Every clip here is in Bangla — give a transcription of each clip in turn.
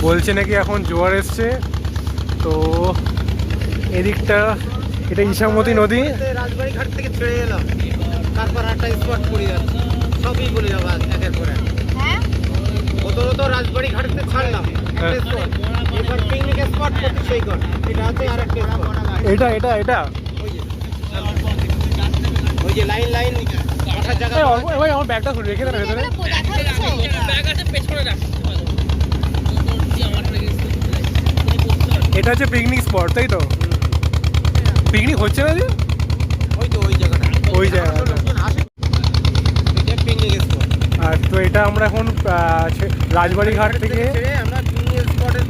বলছে নাকি এখন জোয়ার এসছে। তো এদিকটা এটা ইছামতি নদী। রাজবাড়ি ঘাট থেকে ছেড়ে এলাম, তারপর একটা স্পট পড়ে যাচ্ছে, সবই বলে যাবো একের পর এক। প্রথমত রাজবাড়ি ঘাট থেকে ছাড়লাম একটা স্পট, এবার পিকনিক স্পট করতে সৈকত, এটা আছে আর একটা স্পট। এটা এটা এটা ওই যে লাইন লাইন বসার জায়গা। ভাই আমার ব্যাগটা রেখে দেন ভেতরে। এটা হচ্ছে পিকনিক স্পট, তাই তো? পিকনিক হচ্ছে না যে ওই তো ওই জায়গাটা, ওই জায়গাটা পিকনিক স্পট। আর তো এটা আমরা এখন রাজবাড়ি ঘাট থেকে আমরা পিকনিক স্পটে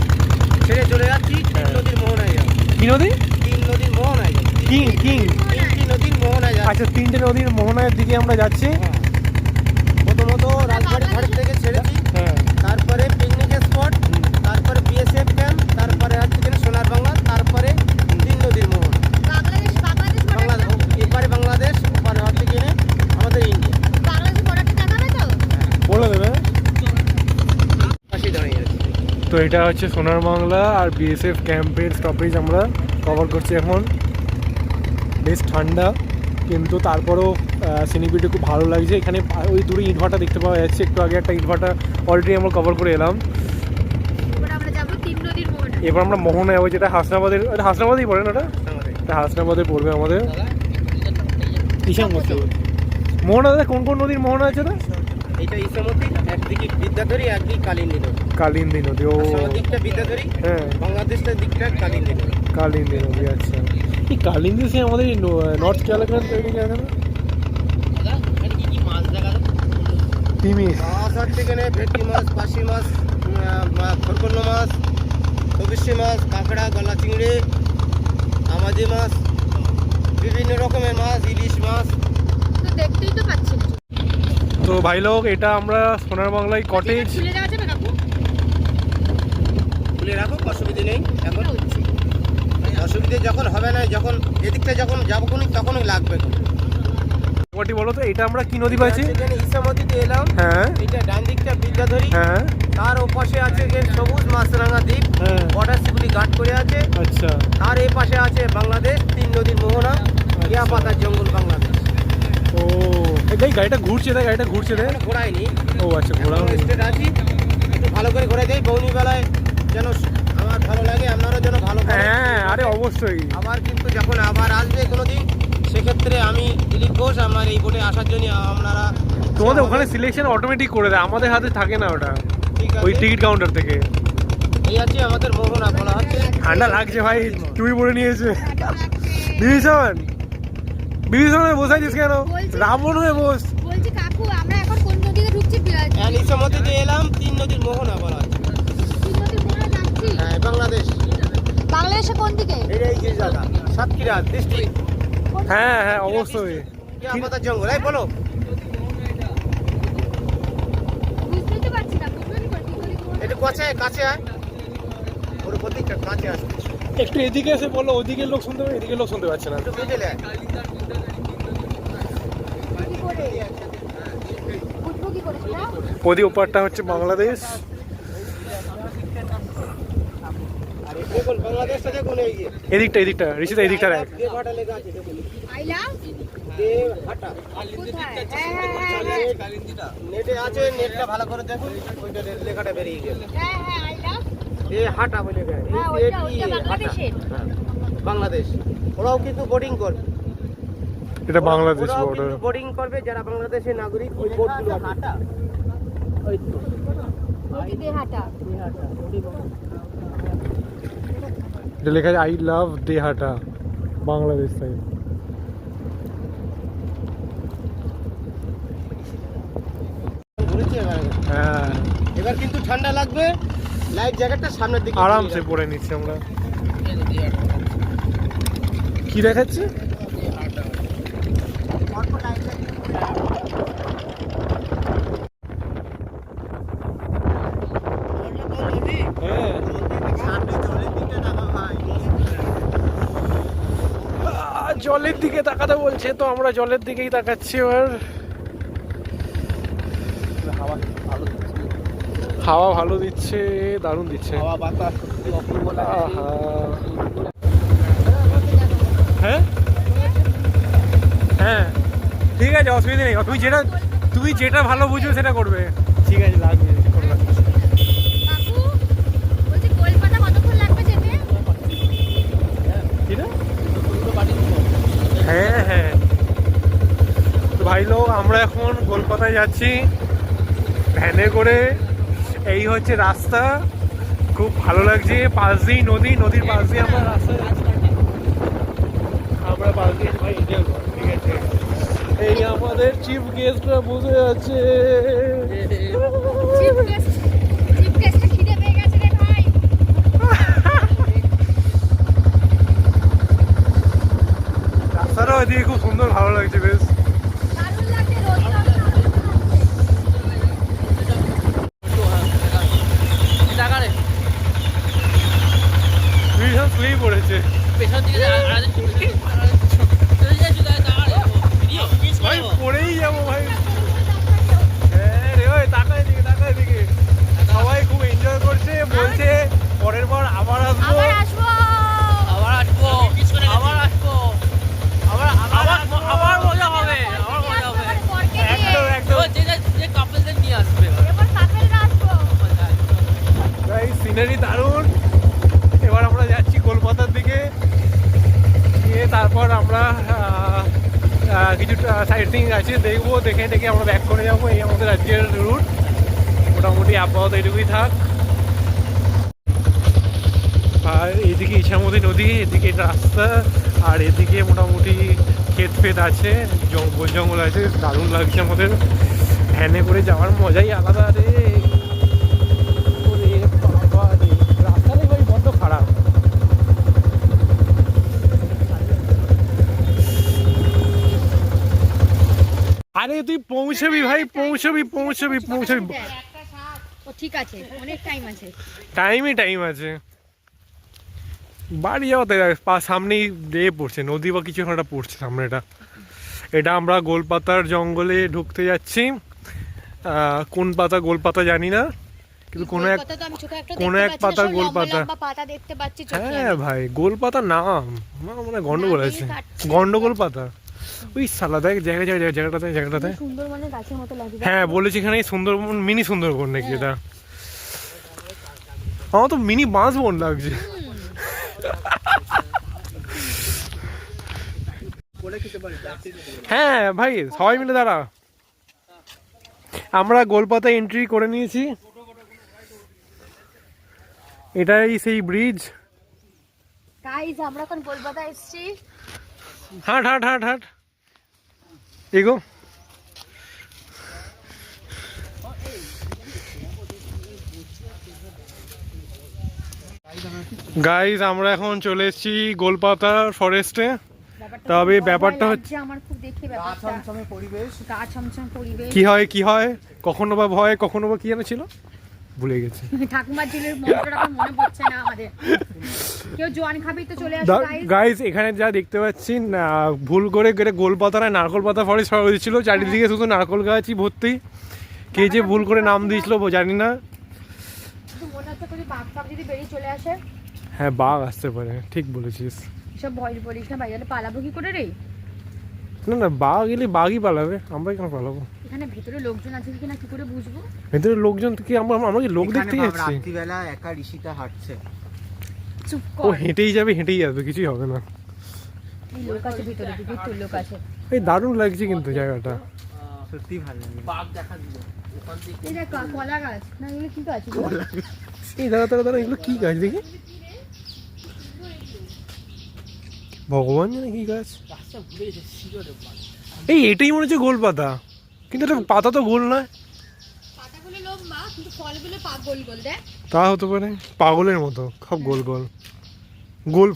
ছেড়ে চলে যাচ্ছি তিন নদীর মোহনায় যাবো। কি নদী? তিন নদীর মোহনায় যাবো। কিং কিং তিনটি নদীর মোহনায় যাবো। আচ্ছা, তিনটে নদীর মোহনার দিকে আমরা যাচ্ছি। প্রথমত রাজবাড়ি ঘাট থেকে ছেড়েছি, হ্যাঁ, তারপরে পিকনিক স্পট, তারপরে বিএসএফ ক্যাম্প, তারপরে হচ্ছে কিনা সোনার বাংলা, তারপরে তিন নদীর মোহনা। বাংলাদেশ, এপারে বাংলাদেশ, ওপারে হচ্ছে কিনা আমাদের ইন্ডিয়া। বলে দেবে। পাশে দাঁড়িয়ে আছে। তো এটা হচ্ছে সোনার বাংলা আর বিএসএফ ক্যাম্পের স্টপেজ আমরা কভার করছি এখন। বেশ ঠান্ডা, কিন্তু তারপরেও সিনিপিটি খুব ভালো লাগছে। এখানে ওই দূরে ইটভাটা দেখতে পাওয়া যাচ্ছে, একটু আগে একটা ইটভাটা অলরেডি আমরা কভার করে এলাম। এবার আমরা মোহনায় যাবো, যেটা হাসনাবাদের, হাসনাবাদেই পড়ে না ওটা? এটা হাসনাবাদে পড়বে আমাদের। ইছামতি মোহনা, দাদা কোন কোন নদীর মোহনা আছে না? এটা ইছামতি, একদিকে বিদ্যাধরী, একদিকে কালিন্দী নদী। কালিন্দী নদী। ও দিকটা বিদ্যাধরী, হ্যাঁ, বাংলাদেশের দিকটা কালিন্দী নদী। কালিন্দী নদী। আচ্ছা, এই কালিন্দী সে আমাদের নর্থ ক্যালাকান তৈরি আছে না? তিমি মাছ হচ্ছে এখানে ভেটকি মাছ, পাশি মাছ, খরকন্ন মাছ, কবিশি মাছ, কাঁকড়া, গলা চিংড়ি, আমাজি মাছ, বিভিন্ন রকমের মাছ, ইলিশ মাছ। দেখতেই তো পাচ্ছি না। তো ভাই লোক, এটা আমরা সোনার বাংলায় কটেজ। খুলে দেওয়া যাবে কাকু? খুলে রাখো, অসুবিধে নেই। এখন অসুবিধে যখন হবে না, যখন এদিকটা যখন যাবো তখনই লাগবে। মোটামুটি বলো তো, এটা আমরা কি নদী পাচ্ছি? ইছামতিতে এলাম, হ্যাঁ, এটা ডান দিকটা বিদ্যাধরী, হ্যাঁ, তার ওপাশে আছে সবুজ মাছরাঙা দ্বীপ, হ্যাঁ, বর্ডার সিকিউরিটি গার্ড করে আছে। আচ্ছা, তার এই পাশে আছে বাংলাদেশ, তিন নদীর মোহনা, ইয়া পাতার জঙ্গল, বাংলাদেশ। ও এই গাড়িটা ঘুরছে, তাই গাড়িটা ঘুরছে তাই? ঘোরায়নি। ও আচ্ছা, ঘোরা স্টেট আছি, একটু ভালো করে ঘোরা দেয় বৌনি বেলায়, যেন আমার ভালো লাগে, আপনারও যেন ভালো লাগে। হ্যাঁ, আরে অবশ্যই। আবার কিন্তু যখন আবার আসবে কোনোদিন, সেক্ষেত্রে আমি দিলীপ ঘোষ, আমার এই বোটে আসার জন্য আপনারা, তোমাদের ওখানে সিলেকশন অটোমেটিক করে দেয়, আমাদের হাতে থাকে না ওটা, ঠিক আছে। ওই টিকিট কাউন্টার থেকে। এই আছে আমাদের মোহনা বলা হচ্ছে। ঠান্ডা লাগছে ভাই, টুপি পরে নিয়েছে। বিভীষণ, বিভীষণে বসাইছিস কেন? রাবণ হয়ে বস। বলছি কাকু, আমরা এখন কোন নদীতে ঢুকছি? ইছামতিতে এলাম, তিন নদীর মোহনা বলা হচ্ছে। তিন নদীর মোহনা যাচ্ছি। হ্যাঁ, বাংলাদেশ। বাংলাদেশে কোন দিকে? এই যে জায়গা সাতক্ষীরা ডিস্ট্রিক্ট, হ্যাঁ হ্যাঁ, অবশ্যই। ইয়া পাতার জঙ্গল। এই বলো, বুঝতেই তো পারছি না, বুঝবেন কি করে? কি করে কোন- একটু কাছে আয়, ওর উপর দিকটা কাছে আসবে, একটু এদিকে এসে বলো, ওদিকের লোক শুনতে পাবে, এদিকের লোক শুনতে পাচ্ছে না। একটু মিডলে আয়। কি করে? বুঝবো কি করে সেটা? ওদি ওপারটা হচ্ছে বাংলাদেশ। দেখুন বাংলাদেশটা, দেখুন এই যে এদিকটা, এদিকটা ঋষিতা, এদিকটা দেখ। দেবহাটা লেখা আছে, দেখুন I love দেবহাটা। কোথায়? হ্যাঁ, নেটে আছে, নেটটা ভালো করে দেখুন, ওইটা লেখাটা বেরিয়ে গেল। I love দেবহাটা বলে গেছে। হ্যাঁ, ওইটা বাংলাদেশের। বাংলাদেশ। ওরাও কিন্তু বোর্ডিং করবে, এটা বাংলাদেশ ওরাও বর্ডার। কিন্তু বোর্ডিং করবে যারা বাংলাদেশের নাগরিক, ওই বোর্ডগুলো আছে। ওই তো ওটি দেহাটা। এটা লেখা আছে আই লাভ দেহাটা, বাংলাদেশ সাইড। ঘুরেছি এবার। হ্যাঁ, এবার কিন্তু ঠান্ডা লাগবে, লাইট জ্যাকেটটা সামনের দিকে আরামসে পরে নিচ্ছি আমরা। কি দেখাচ্ছে? জলের দিকে তাকাতে বলছে, তো আমরা জলের দিকেই তাকাচ্ছি। এবার হাওয়া ভালো দিচ্ছে, দারুণ দিচ্ছে। হাওয়া বাতাস সত্যি অপূর্ব লাগছে। আহা। হ্যাঁ হ্যাঁ ঠিক আছে, অসুবিধা নেই। তুমি যেটা ভালো বুঝবে সেটা করবে। ঠিক আছে, লাগবে করবে। কাকু বলছি কলকাতা কতক্ষণ লাগবে যেতে? হ্যাঁ হ্যাঁ, তো ভাই লোক আমরা এখন কলকাতায় যাচ্ছি ভ্যানে করে। এই হচ্ছে রাস্তা, খুব ভালো লাগছে। পাশ দিয়ে নদী, নদীর পাশ দিয়ে আমরা রাস্তায় আমরা পাশ দিয়ে ভাই এনজয় করি। ঠিক আছে, এই আমাদের চিফ গেস্টরা বসে আছে। চিফ গেস্টটা খিদে পেয়ে গেছে রে ভাই। রাস্তাটাও এদিকে খুব সুন্দর, ভালো লাগছে বেশ। দারুণ লাগছে, রোদটা ভীষণ স্লিপ পড়েছে ভাই, পড়েই যাবো ভাই। হ্যাঁ রে, ওই তাকায় দিকে, তাকায় দিকে। সবাই খুব এনজয় করছে, বলছে পরের বার আবার আসবো। আবার আসবো। একদম একদম। এবার কাপেলরা আসবো। ভাই সিনারি দারুণ। এবার আমরা যাচ্ছি কলকাতার দিকে, গিয়ে তারপর আমরা কিছু সাইট সিইং আছে দেখবো, দেখে দেখে আমরা ব্যাক করে যাবো। এই আমাদের আজকের রুট। মোটামুটি আপাতত এইটুকুই থাক। আর এদিকে ইছামতি নদী, এদিকে রাস্তা, আর এদিকে মোটামুটি ক্ষেত ফেত আছে, জঙ্গল জঙ্গল আছে। দারুণ লাগছে আমাদের ভ্যানে করে যাওয়ার মজাই আলাদা রে। ওরে বাবা রে, রাস্তাটাই ভাই বড্ড খারাপ। আরে তুই পৌঁছবি ভাই, পৌঁছবি। ও ঠিক আছে, অনেক টাইম আছে। টাইম আছে। বাড়ি যাওয়াতে সামনেই পড়ছে নদী বা কিছু একটা পড়ছে সামনে। এটা আমরা গোলপাতার জঙ্গলে ঢুকতে যাচ্ছি। কোন পাতা গোলপাতা জানি না, কিন্তু কোনো এক পাতা গোলপাতা। হ্যাঁ ভাই, গোলপাতা নাম মানে গন্ডগোল আছে, গন্ডগোল পাতা। ওই সালা দেখ জায়গাটাতে সুন্দরবনের গাছের মতো লাগে। হ্যাঁ বলেছি, এখানে সুন্দরবন, মিনি সুন্দরবন নাকি এটা? আমার তো মিনি বাঁশবন লাগছে। হ্যাঁ ভাই, সবাই মিলে দাঁড়া। আমরা গোলপাতা এন্ট্রি করে নিয়েছি। এটাই সেই ব্রিজ। গাইস আমরা এখন কলকাতা এসেছি। হাট এগো। গাইস আমরা এখন চলে এসেছি গোলপাতার ফরেস্টে। তবে ব্যাপারটা হচ্ছে আমার খুব দেখে ব্যাপারটা পরিবেশ, গা ছমছম পরিবেশ। কি হয় কখনো বা ভয়, কখনো বা কি যেন ছিল, ভুলে গেছি। ঠাকুমার ঝিলের মন্ত্রটা মনে পড়ছে না আমাদের। কেউ জোয়ান খাবি তো চলে আসে গাইস। এখানে যা দেখতে পাচ্ছি না, ভুল করে গোলপাতা না নারকল পাতা ফরেস্ট হয়েছিল। চারিদিকে শুধু নারকল গাছই ভর্তি। কে যে ভুল করে নাম দিয়েছিল জানি না। মনে হচ্ছে যদি বাঘ টাঘ যদি বেরিয়ে চলে আসে। হ্যাঁ বাঘ আসতে পারে, ঠিক বলেছিস। সব ভয় বলিস না ভাই, পালাবো কি করে রে? না বাঘ এলে বাঘই পালাবে, আমরা কেন পালাবো? এখানে ভেতরে লোকজন আছে কিনা কি করে বুঝবো? ভেতরে লোকজন কি আমরা কি লোক দেখতে যাচ্ছি? রাত্রিবেলা একা ঋষিকা হাঁটছে। চুপ ও কর। হেঁটেই যাবে, কিছুই হবে না। এই লোক আছে ভিতরে, ভিতরে লোক আছে। এই দারুণ লাগছে কিন্তু জায়গাটা, সত্যি ভালো লাগে। বাঘ দেখা দিল ওখান থেকে। এই দেখ কলা গাছ না, এগুলো কি গাছ? এই দাঁড়া এগুলো কি গাছ দেখি? ভগবান জানে কি গাছ। এই এটাই মনে হচ্ছে গোলপাতা, কিন্তু এটা পাতা তো গোল নয়। পাতাগুলো লম্বা কিন্তু ফলগুলো গোল গোল। দেখ তা হতে পারে, পাগলের মতো সব গোল ফল। গোল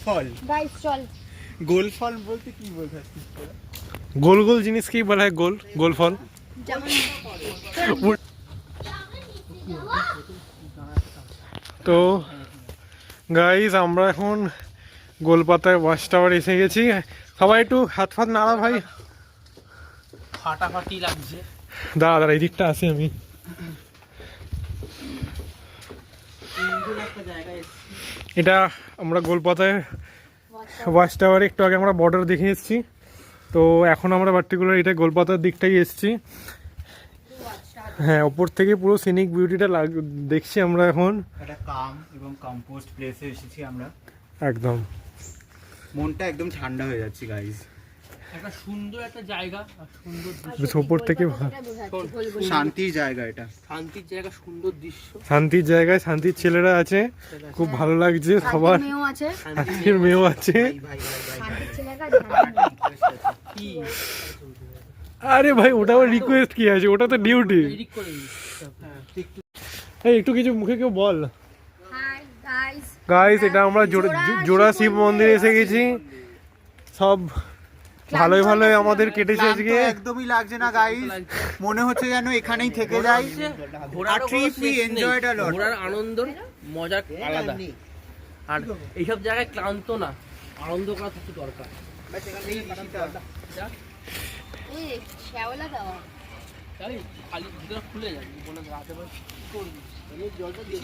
ফল গাইস চল। গোল ফল বলতে কি বোঝাচ্ছিস তোরা? গোল জিনিসকেই বলা হয় গোল ফল। তো গাইস আমরা এখন গোলপাতায় ওয়াচ টাওয়ার এসে গেছি। সবাই একটু হাত নাড়া ভাই। ফাটাফাটি লাগছে। দাঁড়া এই দিকটা আসি আমি। এটা আমরা গোলপাতায় ওয়াচ টাওয়ারে একটু আগে আমরা বর্ডার দেখে এসেছি, তো এখন আমরা পার্টিকুলার এটা গোলপাতার দিকটাই এসেছি। হ্যাঁ, ওপর থেকে পুরো সিনিক বিউটিটা দেখছি আমরা এখন। একটা কাম এবং কম্পোস্ট প্লেসে এসেছি আমরা, একদম মনটা একদম ঠান্ডা হয়ে যাচ্ছে গাইস। একটা সুন্দর একটা জায়গা আর সুন্দর দৃশ্য, বেশ ওপর থেকে শান্তির জায়গা, এটা শান্তির জায়গা, সুন্দর দৃশ্য। শান্তির জায়গায় শান্তির ছেলেরা আছে, খুব ভালো লাগছে সবার। মেয়েও আছে, শান্তির মেয়েও আছে। ভাই শান্তির ছেলেরা শান্তির কি আরে ভাই, ওটা আবার রিকোয়েস্ট কি আছে, ওটা তো ডিউটি। এডিট করে দিই। এই একটু কিছু মুখে কেউ বল। হাই গাইস, গাইস, এটা আমরা জোড়া শিব মন্দিরে এসে গেছি। সব ভালোই ভালোই আমাদের কেটেছে আজকে। একদমই লাগছে না গাইস, মনে হচ্ছে যেন এখানেই থেকে যাই। ঘোরার trip we enjoyed a lot. ঘোরার আনন্দ মজা আলাদা, আর এইসব জায়গায় ক্লান্ত না, আনন্দ করা কিছু দরকার। এই শ্যাওলা দাও, খালি ভিতরে খুলে যায়, রাতে কি করবি, জলটা দিয়ে